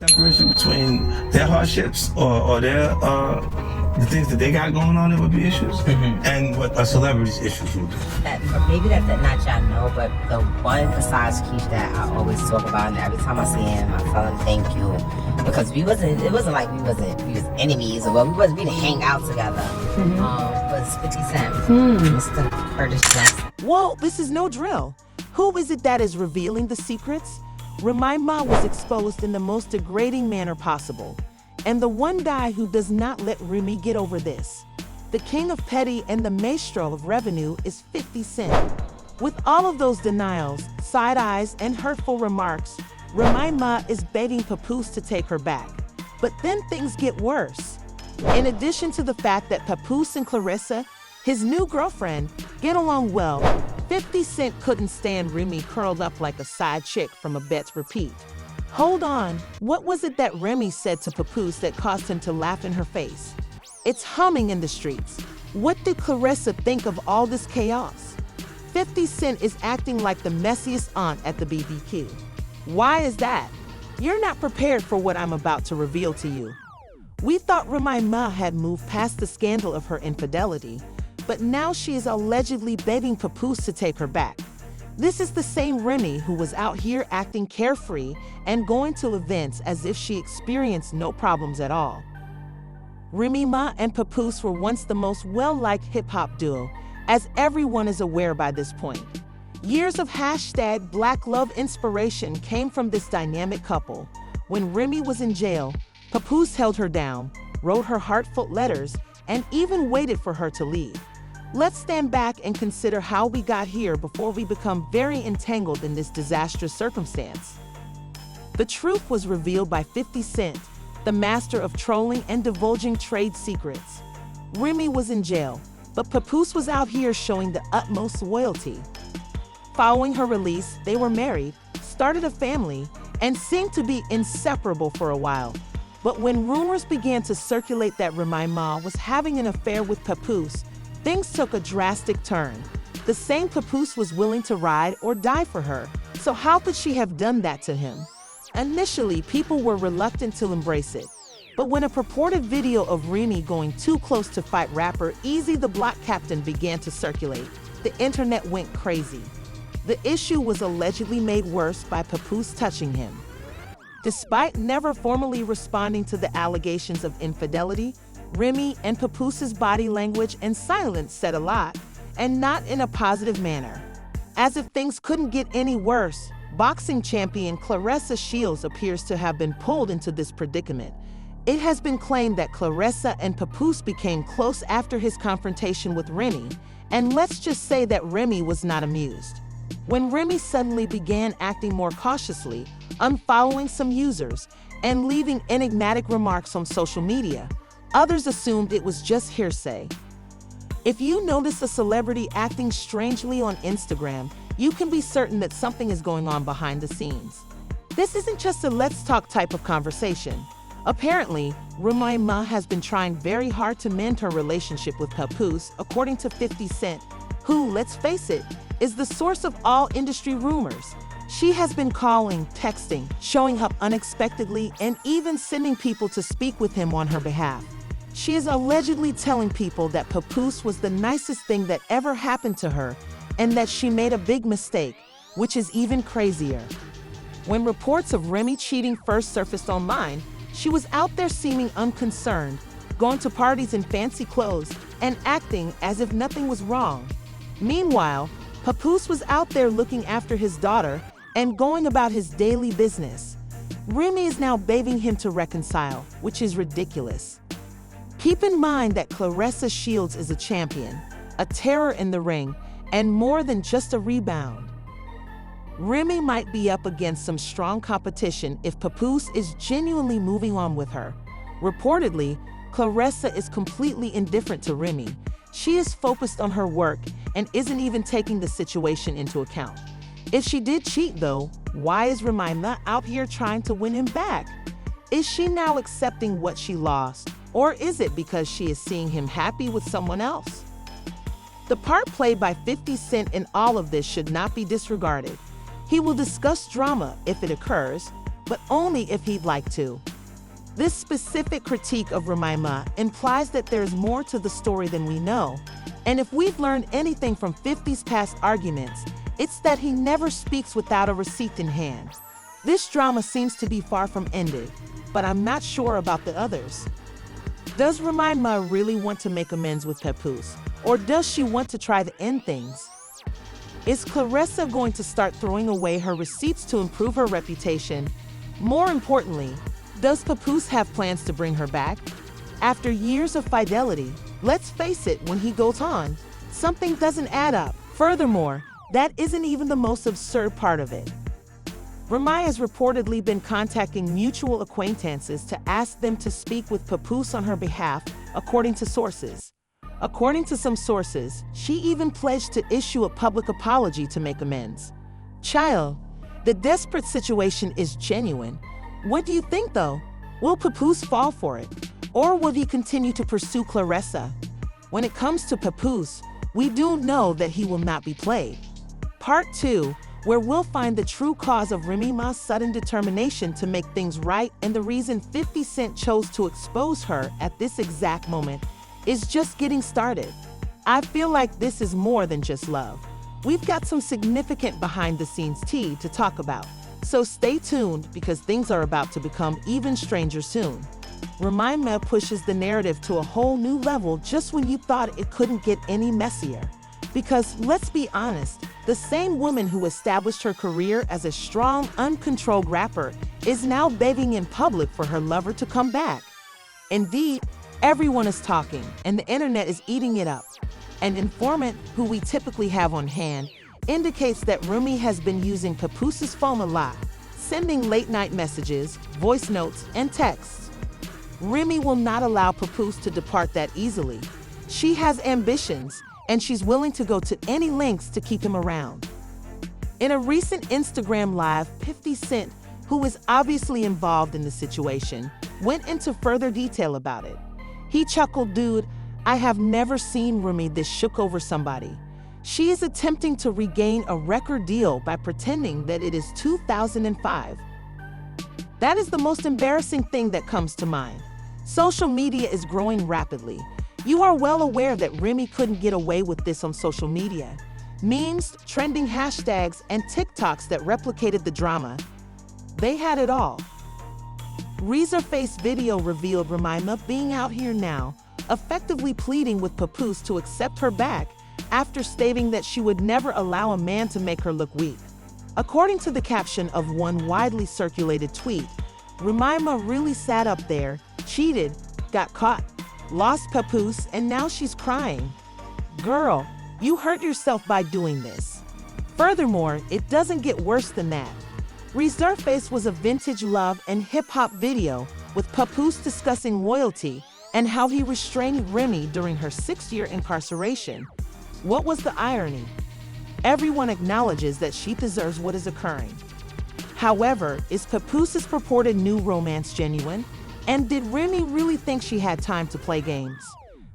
separation between their hardships or their the things that they got going on, there would be issues, and what a celebrity's issues would be. Maybe that's not y'all know, but the one besides Keith that I always talk about, and every time I see him, I tell him thank you, because it wasn't like we was enemies, or we didn't hang out together. Was 50 Cent, Mr. Curtis Jackson. Whoa, this is no drill. Who is it that is revealing the secrets? Remy Ma was exposed in the most degrading manner possible. And the one guy who does not let Remy get over this. The king of petty and the maestro of revenue is 50 Cent. With all of those denials, side eyes, and hurtful remarks, Remy Ma is begging Papoose to take her back. But then things get worse. In addition to the fact that Papoose and Clarissa, his new girlfriend, get along well, 50 Cent couldn't stand Remy curled up like a side chick from a Bet's Repeat. Hold on, what was it that Remy said to Papoose that caused him to laugh in her face? It's humming in the streets. What did Clarissa think of all this chaos? 50 Cent is acting like the messiest aunt at the BBQ. Why is that? You're not prepared for what I'm about to reveal to you. We thought Remy Ma had moved past the scandal of her infidelity, but now she is allegedly begging Papoose to take her back. This is the same Remy who was out here acting carefree and going to events as if she experienced no problems at all. Remy Ma and Papoose were once the most well-liked hip-hop duo, as everyone is aware by this point. Years of #Black Love inspiration came from this dynamic couple. When Remy was in jail, Papoose held her down, wrote her heartfelt letters, and even waited for her to leave. Let's stand back and consider how we got here before we become very entangled in this disastrous circumstance. The truth was revealed by 50 Cent, the master of trolling and divulging trade secrets. Remy was in jail, but Papoose was out here showing the utmost loyalty. Following her release, they were married, started a family, and seemed to be inseparable for a while. But when rumors began to circulate that Remy Ma was having an affair with Papoose, things took a drastic turn. The same Papoose was willing to ride or die for her, so how could she have done that to him? Initially, people were reluctant to embrace it. But when a purported video of Remy going too close to fight rapper Easy the Block Captain began to circulate, the internet went crazy. The issue was allegedly made worse by Papoose touching him. Despite never formally responding to the allegations of infidelity, Remy and Papoose's body language and silence said a lot, and not in a positive manner. As if things couldn't get any worse, boxing champion Clarissa Shields appears to have been pulled into this predicament. It has been claimed that Clarissa and Papoose became close after his confrontation with Remy, and let's just say that Remy was not amused. When Remy suddenly began acting more cautiously, unfollowing some users, and leaving enigmatic remarks on social media, others assumed it was just hearsay. If you notice a celebrity acting strangely on Instagram, you can be certain that something is going on behind the scenes. This isn't just a let's talk type of conversation. Apparently, Remy Ma has been trying very hard to mend her relationship with Papoose, according to 50 Cent, who, let's face it, is the source of all industry rumors. She has been calling, texting, showing up unexpectedly, and even sending people to speak with him on her behalf. She is allegedly telling people that Papoose was the nicest thing that ever happened to her and that she made a big mistake, which is even crazier. When reports of Remy cheating first surfaced online, she was out there seeming unconcerned, going to parties in fancy clothes, and acting as if nothing was wrong. Meanwhile, Papoose was out there looking after his daughter and going about his daily business. Remy is now begging him to reconcile, which is ridiculous. Keep in mind that Clarissa Shields is a champion, a terror in the ring, and more than just a rebound. Remy might be up against some strong competition if Papoose is genuinely moving on with her. Reportedly, Clarissa is completely indifferent to Remy. She is focused on her work and isn't even taking the situation into account. If she did cheat though, why is Remy Ma out here trying to win him back? Is she now accepting what she lost, or is it because she is seeing him happy with someone else? The part played by 50 Cent in all of this should not be disregarded. He will discuss drama if it occurs, but only if he'd like to. This specific critique of Remy implies that there's more to the story than we know, and if we've learned anything from 50's past arguments, it's that he never speaks without a receipt in hand. This drama seems to be far from ended, but I'm not sure about the others. Does Remy really want to make amends with Papoose, or does she want to try to end things? Is Claressa going to start throwing away her receipts to improve her reputation? More importantly, does Papoose have plans to bring her back? After years of fidelity, let's face it, when he goes on, something doesn't add up. Furthermore, that isn't even the most absurd part of it. Remy has reportedly been contacting mutual acquaintances to ask them to speak with Papoose on her behalf, according to sources. According to some sources, she even pledged to issue a public apology to make amends. Child, the desperate situation is genuine. What do you think, though? Will Papoose fall for it? Or will he continue to pursue Claressa? When it comes to Papoose, we do know that he will not be played. Part 2, where we'll find the true cause of Remy's sudden determination to make things right and the reason 50 Cent chose to expose her at this exact moment, is just getting started. I feel like this is more than just love. We've got some significant behind-the-scenes tea to talk about, so stay tuned because things are about to become even stranger soon. Remy pushes the narrative to a whole new level just when you thought it couldn't get any messier. Because let's be honest, the same woman who established her career as a strong, uncontrolled rapper is now begging in public for her lover to come back. Indeed, everyone is talking, and the internet is eating it up. An informant, who we typically have on hand, indicates that Remy has been using Papoose's phone a lot, sending late-night messages, voice notes, and texts. Remy will not allow Papoose to depart that easily. She has ambitions, and she's willing to go to any lengths to keep him around. In a recent Instagram Live, 50 Cent, who is obviously involved in the situation, went into further detail about it. He chuckled, "Dude, I have never seen Remy this shook over somebody. She is attempting to regain a record deal by pretending that it is 2005. That is the most embarrassing thing that comes to mind. Social media is growing rapidly. You are well aware that Remy couldn't get away with this on social media. Memes, trending hashtags, and TikToks that replicated the drama. They had it all. Razorface video revealed Remy being out here now, effectively pleading with Papoose to accept her back after stating that she would never allow a man to make her look weak. According to the caption of one widely circulated tweet, Remy really sat up there, cheated, got caught, lost Papoose, and now she's crying. Girl, you hurt yourself by doing this. Furthermore, it doesn't get worse than that. Razorface was a vintage love and hip-hop video with Papoose discussing loyalty and how he restrained Remy during her 6-year incarceration. What was the irony? Everyone acknowledges that she deserves what is occurring. However, is Papoose's purported new romance genuine? And did Remy really think she had time to play games?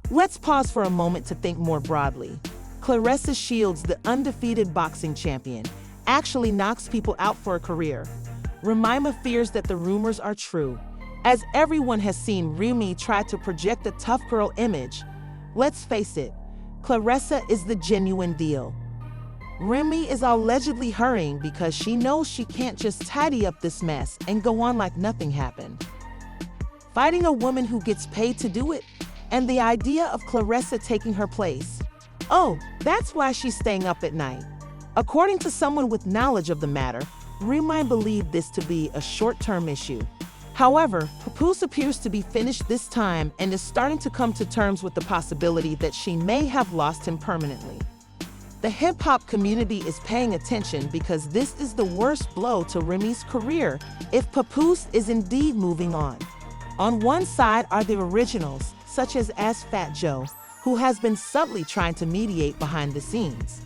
Let's pause for a moment to think more broadly. Claressa Shields, the undefeated boxing champion, actually knocks people out for a career. Remy fears that the rumors are true. As everyone has seen Remy try to project a tough girl image, let's face it, Claressa is the genuine deal. Remy is allegedly hurrying because she knows she can't just tidy up this mess and go on like nothing happened. Fighting a woman who gets paid to do it, and the idea of Claressa taking her place. Oh, that's why she's staying up at night. According to someone with knowledge of the matter, Remy believed this to be a short-term issue. However, Papoose appears to be finished this time and is starting to come to terms with the possibility that she may have lost him permanently. The hip-hop community is paying attention because this is the worst blow to Remy's career if Papoose is indeed moving on. On one side are the originals, such as Fat Joe, who has been subtly trying to mediate behind the scenes.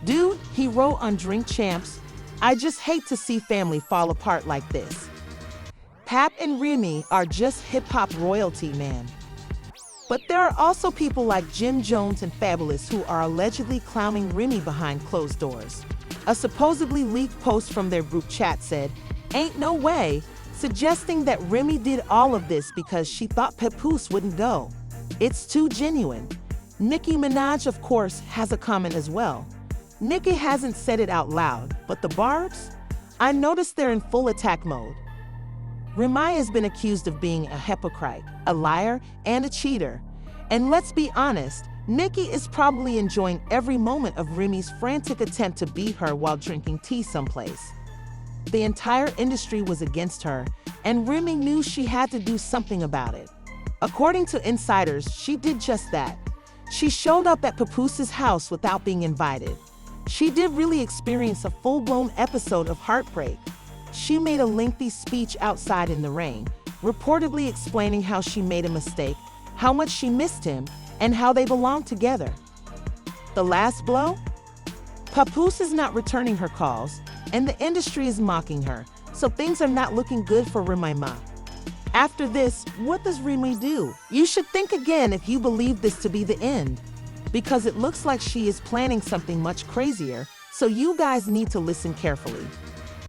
Dude, he wrote on Drink Champs, "I just hate to see family fall apart like this." Pap and Remy are just hip-hop royalty, man. But there are also people like Jim Jones and Fabulous who are allegedly clowning Remy behind closed doors. A supposedly leaked post from their group chat said, Ain't no way, suggesting that Remy did all of this because she thought Papoose wouldn't go. It's too genuine. Nicki Minaj, of course, has a comment as well. Nicki hasn't said it out loud, but the Barbs? I noticed they're in full attack mode. Remy has been accused of being a hypocrite, a liar, and a cheater. And let's be honest, Nicki is probably enjoying every moment of Remy's frantic attempt to beat her while drinking tea someplace. The entire industry was against her, and Remy knew she had to do something about it. According to insiders, she did just that. She showed up at Papoose's house without being invited. She did really experience a full-blown episode of heartbreak. She made a lengthy speech outside in the rain, reportedly explaining how she made a mistake, how much she missed him, and how they belong together. The last blow? Papoose is not returning her calls, and the industry is mocking her, so things are not looking good for Remy Ma. After this, what does Remy do? You should think again if you believe this to be the end, because it looks like she is planning something much crazier, so you guys need to listen carefully.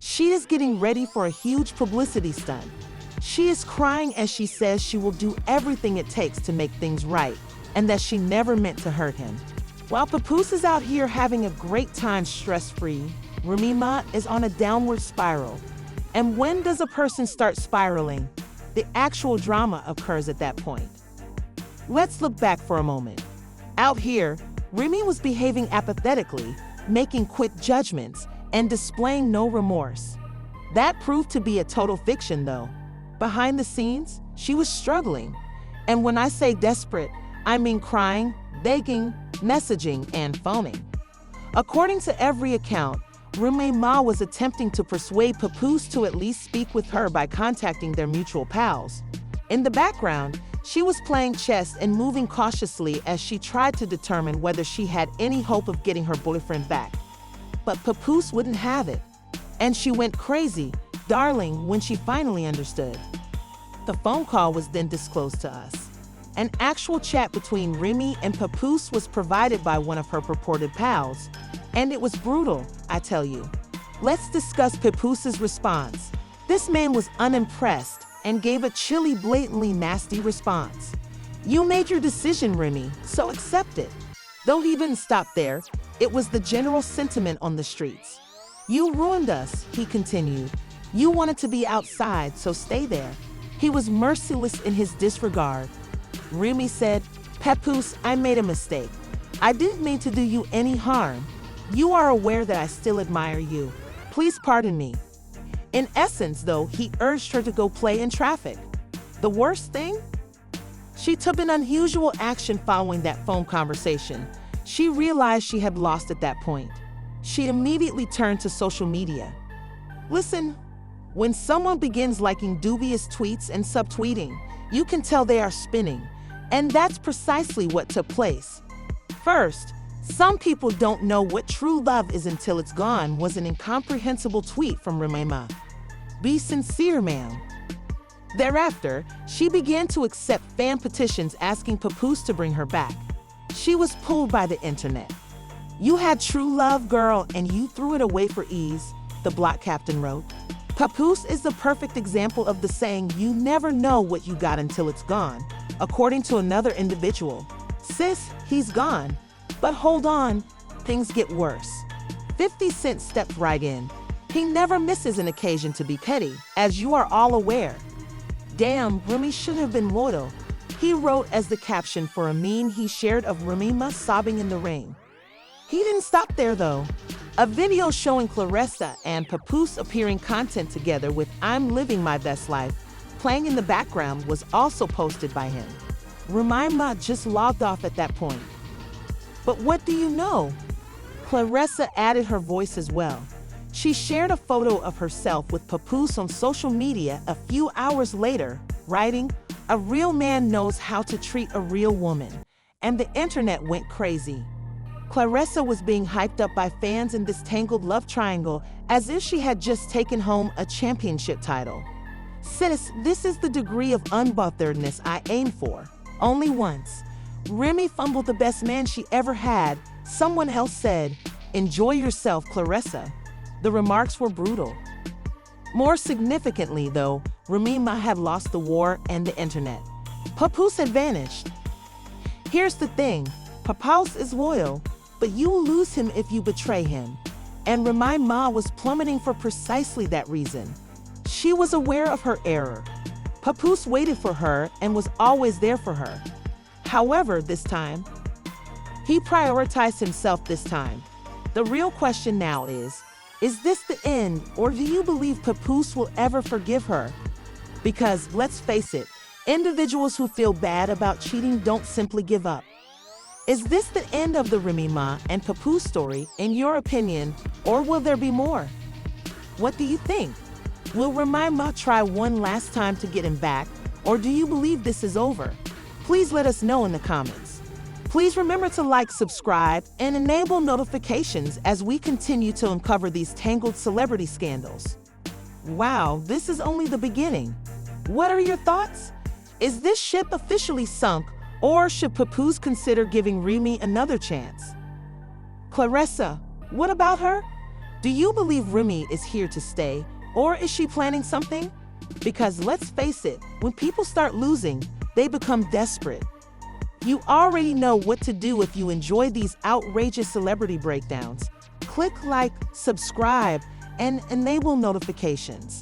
She is getting ready for a huge publicity stunt. She is crying as she says she will do everything it takes to make things right, and that she never meant to hurt him. While Papoose is out here having a great time stress-free, Remy Ma is on a downward spiral. And when does a person start spiraling? The actual drama occurs at that point. Let's look back for a moment. Out here, Remy was behaving apathetically, making quick judgments, and displaying no remorse. That proved to be a total fiction, though. Behind the scenes, she was struggling. And when I say desperate, I mean crying, begging, messaging, and phoning. According to every account, Remy Ma was attempting to persuade Papoose to at least speak with her by contacting their mutual pals. In the background, she was playing chess and moving cautiously as she tried to determine whether she had any hope of getting her boyfriend back. But Papoose wouldn't have it. And she went crazy, darling, when she finally understood. The phone call was then disclosed to us. An actual chat between Remy and Papoose was provided by one of her purported pals, and it was brutal, I tell you. Let's discuss Papoose's response. This man was unimpressed and gave a chilly, blatantly nasty response. You made your decision, Remy, so accept it. Though he didn't stop there, it was the general sentiment on the streets. You ruined us, he continued. You wanted to be outside, so stay there. He was merciless in his disregard. Remy said, Papoose, I made a mistake. I didn't mean to do you any harm. You are aware that I still admire you. Please pardon me. In essence, though, he urged her to go play in traffic. The worst thing? She took an unusual action following that phone conversation. She realized she had lost at that point. She immediately turned to social media. Listen, when someone begins liking dubious tweets and subtweeting, you can tell they are spinning, and that's precisely what took place. First, some people don't know what true love is until it's gone was an incomprehensible tweet from Remy Ma. Be sincere, ma'am. Thereafter, she began to accept fan petitions asking Papoose to bring her back. She was pulled by the internet. You had true love, girl, and you threw it away for ease, the block captain wrote. Papoose is the perfect example of the saying, you never know what you got until it's gone, according to another individual. Sis, he's gone. But hold on, things get worse. 50 Cent stepped right in. He never misses an occasion to be petty, as you are all aware. Damn, Remy should have been loyal, he wrote as the caption for a meme he shared of Remy Ma sobbing in the rain. He didn't stop there, though. A video showing Clarissa and Papoose appearing content together with I'm Living My Best Life playing in the background was also posted by him. Remy Ma just logged off at that point. But what do you know? Clarissa added her voice as well. She shared a photo of herself with Papoose on social media a few hours later, writing, a real man knows how to treat a real woman. And the internet went crazy. Clarissa was being hyped up by fans in this tangled love triangle as if she had just taken home a championship title. Sis, this is the degree of unbotheredness I aim for. Only once. Remy fumbled the best man she ever had. Someone else said, enjoy yourself, Clarissa. The remarks were brutal. More significantly, though, Remy had lost the war and the internet. Papoose had vanished. Here's the thing, Papoose is loyal, but you'll lose him if you betray him. And Remy was plummeting for precisely that reason. She was aware of her error. Papoose waited for her and was always there for her. However, this time, he prioritized himself this time. The real question now is this the end, or do you believe Papoose will ever forgive her? Because, let's face it, individuals who feel bad about cheating don't simply give up. Is this the end of the Remy and Papoose story, in your opinion, or will there be more? What do you think? Will Remy try one last time to get him back, or do you believe this is over? Please let us know in the comments. Please remember to like, subscribe, and enable notifications as we continue to uncover these tangled celebrity scandals. Wow, this is only the beginning. What are your thoughts? Is this ship officially sunk, or should Papoose consider giving Remy another chance? Clarissa, what about her? Do you believe Remy is here to stay, or is she planning something? Because let's face it, when people start losing, they become desperate. You already know what to do if you enjoy these outrageous celebrity breakdowns. Click like, subscribe, and enable notifications.